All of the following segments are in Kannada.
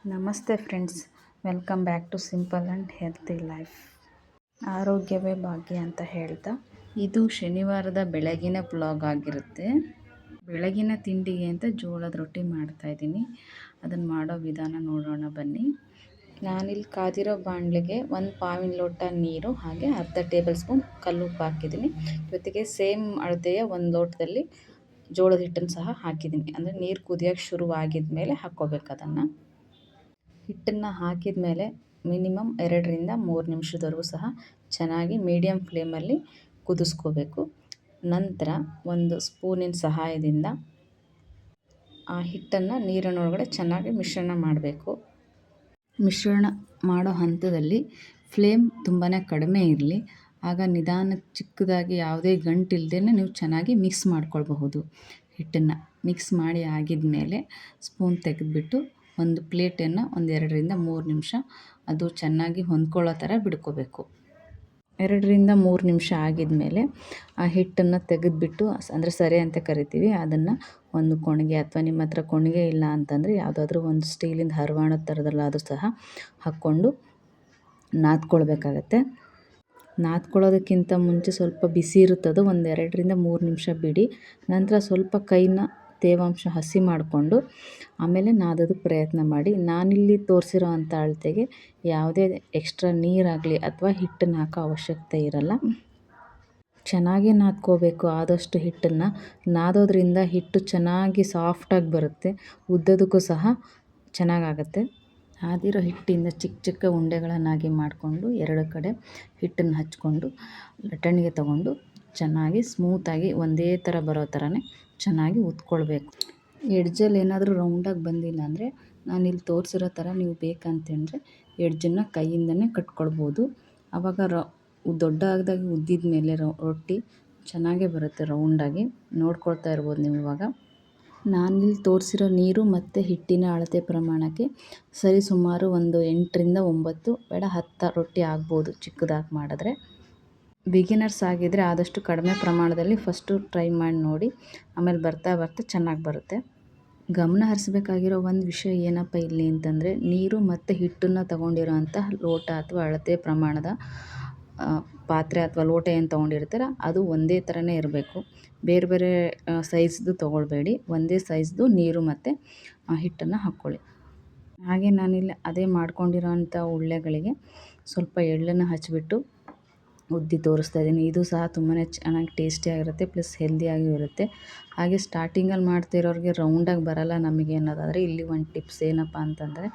ನಮಸ್ತೆ friends, welcome back to simple and healthy life. ಆರೋಗ್ಯವೇ ಭಾಗ್ಯ ಅಂತ ಹೇಳ್ತಾ, ಇದು ಶನಿವಾರದ ಬೆಳಗಿನ ಬ್ಲಾಗ್ ಆಗಿರುತ್ತೆ. ಬೆಳಗಿನ ತಿಂಡಿಗೆ ಅಂತ ಜೋಳದ ರೊಟ್ಟಿ ಮಾಡ್ತಾಯಿದ್ದೀನಿ. ಅದನ್ನು ಮಾಡೋ ವಿಧಾನ ನೋಡೋಣ ಬನ್ನಿ. ನಾನಿಲ್ಲಿ ಕಾದಿರೋ ಬಾಣಲೆಗೆ 1 ಪಾವಿನ ಲೋಟ ನೀರು ಹಾಗೆ ಅರ್ಧ ಟೇಬಲ್ ಸ್ಪೂನ್ ಕಲ್ಲುಪ್ಪು ಹಾಕಿದ್ದೀನಿ. ಜೊತೆಗೆ ಸೇಮ್ ಅಳತೆಯ 1 ಲೋಟದಲ್ಲಿ ಜೋಳದ ಹಿಟ್ಟನ್ನು ಸಹ ಹಾಕಿದ್ದೀನಿ. ಅಂದರೆ ನೀರು ಕುದಿಯೋಕ್ಕೆ ಶುರುವಾಗಿದ ಮೇಲೆ ಹಾಕ್ಕೋಬೇಕು. ಅದನ್ನು ಹಿಟ್ಟನ್ನು ಹಾಕಿದ ಮೇಲೆ ಮಿನಿಮಮ್ 2ರಿಂದ 3 ನಿಮಿಷದವರೆಗೂ ಸಹ ಚೆನ್ನಾಗಿ ಮೀಡಿಯಮ್ ಫ್ಲೇಮಲ್ಲಿ ಕುದಿಸ್ಕೋಬೇಕು. ನಂತರ ಒಂದು ಸ್ಪೂನಿನ ಸಹಾಯದಿಂದ ಆ ಹಿಟ್ಟನ್ನು ನೀರಿನೊಳಗಡೆ ಚೆನ್ನಾಗಿ ಮಿಶ್ರಣ ಮಾಡಬೇಕು. ಮಿಶ್ರಣ ಮಾಡೋ ಹಂತದಲ್ಲಿ ಫ್ಲೇಮ್ ತುಂಬಾ ಕಡಿಮೆ ಇರಲಿ. ಆಗ ನಿಧಾನಕ್ಕೆ ಚಿಕ್ಕದಾಗಿ ಯಾವುದೇ ಗಂಟಿಲ್ಲದೇ ನೀವು ಚೆನ್ನಾಗಿ ಮಿಕ್ಸ್ ಮಾಡ್ಕೊಳ್ಬಹುದು. ಹಿಟ್ಟನ್ನು ಮಿಕ್ಸ್ ಮಾಡಿ ಆಗಿದ ಮೇಲೆ ಸ್ಪೂನ್ ತೆಗೆದುಬಿಟ್ಟು ಒಂದು ಪ್ಲೇಟನ್ನು 2ರಿಂದ 3 ನಿಮಿಷ ಅದು ಚೆನ್ನಾಗಿ ಹೊಂದ್ಕೊಳ್ಳೋ ಥರ ಬಿಡ್ಕೋಬೇಕು. 2ರಿಂದ 3 ನಿಮಿಷ ಆಗಿದ ಮೇಲೆ ಆ ಹಿಟ್ಟನ್ನು ತೆಗೆದುಬಿಟ್ಟು, ಅಂದರೆ ಸರೆ ಅಂತ ಕರಿತೀವಿ, ಅದನ್ನು ಒಂದು ಕೊಣಿಗೆ ಅಥವಾ ನಿಮ್ಮ ಹತ್ರ ಕೊಣಿಗೆ ಇಲ್ಲ ಅಂತಂದರೆ ಯಾವುದಾದ್ರೂ ಒಂದು ಸ್ಟೀಲಿಂದ ಹರವಾಣದ ಥರದಲ್ಲಾದರೂ ಸಹ ಹಾಕ್ಕೊಂಡು ನಾದ್ಕೊಳ್ಬೇಕಾಗತ್ತೆ. ನಾದ್ಕೊಳ್ಳೋದಕ್ಕಿಂತ ಮುಂಚೆ ಸ್ವಲ್ಪ ಬಿಸಿ ಇರುತ್ತದು. 2ರಿಂದ 3 ನಿಮಿಷ ಬಿಡಿ. ನಂತರ ಸ್ವಲ್ಪ ಕೈನ ತೇವಾಂಶ ಹಸಿ ಮಾಡಿಕೊಂಡು ಆಮೇಲೆ ನಾದೋದಕ್ಕೆ ಪ್ರಯತ್ನ ಮಾಡಿ. ನಾನಿಲ್ಲಿ ತೋರಿಸಿರೋ ಅಂಥ ಅಳತೆಗೆ ಯಾವುದೇ ಎಕ್ಸ್ಟ್ರಾ ನೀರಾಗಲಿ ಅಥವಾ ಹಿಟ್ಟನ್ನು ಹಾಕೋ ಅವಶ್ಯಕತೆ ಇರಲ್ಲ. ಚೆನ್ನಾಗಿ ನಾದ್ಕೋಬೇಕು. ಆದಷ್ಟು ಹಿಟ್ಟನ್ನು ನಾದೋದ್ರಿಂದ ಹಿಟ್ಟು ಚೆನ್ನಾಗಿ ಸಾಫ್ಟಾಗಿ ಬರುತ್ತೆ. ಉದ್ದೋದಕ್ಕೂ ಸಹ ಚೆನ್ನಾಗಾಗತ್ತೆ. ನಾದಿರೋ ಹಿಟ್ಟಿಂದ ಚಿಕ್ಕ ಚಿಕ್ಕ ಉಂಡೆಗಳನ್ನಾಗಿ ಮಾಡಿಕೊಂಡು 2 ಕಡೆ ಹಿಟ್ಟನ್ನು ಹಚ್ಕೊಂಡು ಲಟ್ಟಣಿಗೆ ತಗೊಂಡು ಚೆನ್ನಾಗಿ ಸ್ಮೂತಾಗಿ ಒಂದೇ ಥರ ಬರೋ ಥರನೇ ಚೆನ್ನಾಗಿ ಉತ್ಕೊಳ್ಬೇಕು. ಎಡ್ಜಲ್ಲಿ ಏನಾದರೂ ರೌಂಡಾಗಿ ಬಂದಿಲ್ಲ ಅಂದರೆ ನಾನಿಲ್ಲಿ ತೋರಿಸಿರೋ ಥರ ನೀವು ಬೇಕಂತಂದರೆ ಎಡ್ಜನ್ನು ಕೈಯಿಂದನೇ ಕಟ್ಕೊಳ್ಬೋದು. ಆವಾಗ ದೊಡ್ಡದಾಗಿ ಉದ್ದಿದ ಮೇಲೆ ರೊಟ್ಟಿ ಚೆನ್ನಾಗೇ ಬರುತ್ತೆ ರೌಂಡಾಗಿ. ನೋಡ್ಕೊಳ್ತಾ ಇರ್ಬೋದು ನೀವು ಇವಾಗ. ನಾನಿಲ್ಲಿ ತೋರಿಸಿರೋ ನೀರು ಮತ್ತು ಹಿಟ್ಟಿನ ಅಳತೆ ಪ್ರಮಾಣಕ್ಕೆ ಸರಿ ಸುಮಾರು ಒಂದು 8ರಿಂದ 9 ಬೇಡ 10 ರೊಟ್ಟಿ ಆಗ್ಬೋದು ಚಿಕ್ಕದಾಗಿ ಮಾಡಿದ್ರೆ. ಬಿಗಿನರ್ಸ್ ಆಗಿದ್ದರೆ ಆದಷ್ಟು ಕಡಿಮೆ ಪ್ರಮಾಣದಲ್ಲಿ ಫಸ್ಟು ಟ್ರೈ ಮಾಡಿ ನೋಡಿ. ಆಮೇಲೆ ಬರ್ತಾ ಬರ್ತಾ ಚೆನ್ನಾಗಿ ಬರುತ್ತೆ. ಗಮನ ಹರಿಸ್ಬೇಕಾಗಿರೋ ಒಂದು ವಿಷಯ ಏನಪ್ಪ ಇಲ್ಲಿ ಅಂತಂದರೆ, ನೀರು ಮತ್ತು ಹಿಟ್ಟನ್ನು ತಗೊಂಡಿರೋ ಅಂತಹ ಲೋಟ ಅಥವಾ ಅಳತೆ ಪ್ರಮಾಣದ ಪಾತ್ರೆ ಅಥವಾ ಲೋಟ ಏನು ತೊಗೊಂಡಿರ್ತೀರ ಅದು ಒಂದೇ ಥರನೇ ಇರಬೇಕು. ಬೇರೆ ಬೇರೆ ಸೈಜ್ದು ತೊಗೊಳ್ಬೇಡಿ. ಒಂದೇ ಸೈಜ್ದು ನೀರು ಮತ್ತು ಹಿಟ್ಟನ್ನು ಹಾಕ್ಕೊಳ್ಳಿ. ಹಾಗೆ ನಾನಿಲ್ಲಿ ಅದೇ ಮಾಡ್ಕೊಂಡಿರೋ ಅಂಥ ಉಳ್ಳೆಗಳಿಗೆ ಸ್ವಲ್ಪ ಎಳ್ಳನ್ನು ಹಚ್ಚಿಬಿಟ್ಟು ಉದ್ದಿ ತೋರಿಸ್ತಾ ಇದ್ದೀನಿ. ಇದು ಸಹ ತುಂಬಾ ಚೆನ್ನಾಗಿ ಟೇಸ್ಟಿಯಾಗಿರುತ್ತೆ, ಪ್ಲಸ್ ಹೆಲ್ದಿಯಾಗಿಯೂ ಇರುತ್ತೆ. ಹಾಗೆ ಸ್ಟಾರ್ಟಿಂಗಲ್ಲಿ ಮಾಡ್ತಿರೋರಿಗೆ ರೌಂಡಾಗಿ ಬರಲ್ಲ ನಮಗೆ ಅನ್ನೋದಾದರೆ ಇಲ್ಲಿ ಒಂದು ಟಿಪ್ಸ್ ಏನಪ್ಪ ಅಂತಂದರೆ,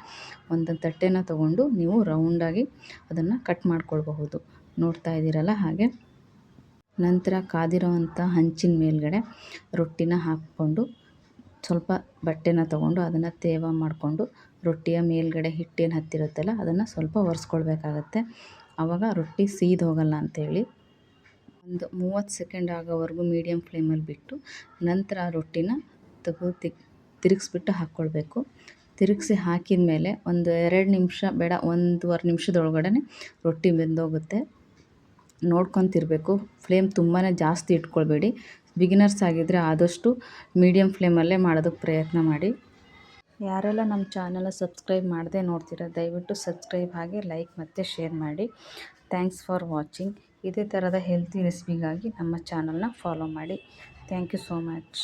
ಒಂದು ತಟ್ಟೆನ ತೊಗೊಂಡು ನೀವು ರೌಂಡಾಗಿ ಅದನ್ನು ಕಟ್ ಮಾಡ್ಕೊಳ್ಬಹುದು. ನೋಡ್ತಾ ಇದ್ದೀರಲ್ಲ ಹಾಗೆ. ನಂತರ ಕಾದಿರೋ ಅಂಥ ಹಂಚಿನ ಮೇಲ್ಗಡೆ ರೊಟ್ಟಿನ ಹಾಕ್ಕೊಂಡು ಸ್ವಲ್ಪ ಬಟ್ಟೆನ ತೊಗೊಂಡು ಅದನ್ನು ತೇವ ಮಾಡಿಕೊಂಡು ರೊಟ್ಟಿಯ ಮೇಲ್ಗಡೆ ಹಿಟ್ಟೇನು ಹತ್ತಿರುತ್ತಲ್ಲ ಅದನ್ನು ಸ್ವಲ್ಪ ಒರೆಸ್ಕೊಳ್ಬೇಕಾಗತ್ತೆ. ಆವಾಗ ರೊಟ್ಟಿ ಸೀದು ಹೋಗಲ್ಲ ಅಂಥೇಳಿ. ಒಂದು 30 ಸೆಕೆಂಡ್ ಆಗೋವರೆಗೂ ಮೀಡಿಯಮ್ ಫ್ಲೇಮಲ್ಲಿ ಬಿಟ್ಟು ನಂತರ ಆ ರೊಟ್ಟಿನ ತೆಗೆದು ತಿರುಗಿಸ್ಬಿಟ್ಟು ಹಾಕ್ಕೊಳ್ಬೇಕು. ತಿರುಗಿಸಿ ಹಾಕಿದ ಮೇಲೆ ಒಂದು 2 ನಿಮಿಷ ಬೇಡ 1.5 ನಿಮಿಷದೊಳಗಡೆ ರೊಟ್ಟಿ ಬೆಂದೋಗುತ್ತೆ. ನೋಡ್ಕೊತಿರ್ಬೇಕು. ಫ್ಲೇಮ್ ತುಂಬಾ ಜಾಸ್ತಿ ಇಟ್ಕೊಳ್ಬೇಡಿ. ಬಿಗಿನರ್ಸ್ ಆಗಿದ್ದರೆ ಆದಷ್ಟು ಮೀಡಿಯಮ್ ಫ್ಲೇಮಲ್ಲೇ ಮಾಡೋದಕ್ಕೆ ಪ್ರಯತ್ನ ಮಾಡಿ. ಯಾರೆಲ್ಲ ನಮ್ಮ ಚಾನಲ್ನ ಸಬ್ಸ್ಕ್ರೈಬ್ ಮಾಡದೆ ನೋಡ್ತೀರಾ ದಯವಿಟ್ಟು ಸಬ್ಸ್ಕ್ರೈಬ್ ಹಾಗೆ ಲೈಕ್ ಮತ್ತು ಶೇರ್ ಮಾಡಿ. Thanks for watching. ಇದೇ ಥರದ ಹೆಲ್ತಿ ರೆಸಿಪಿಗಾಗಿ ನಮ್ಮ ಚಾನಲ್ನ ಫಾಲೋ ಮಾಡಿ. Thank you so much.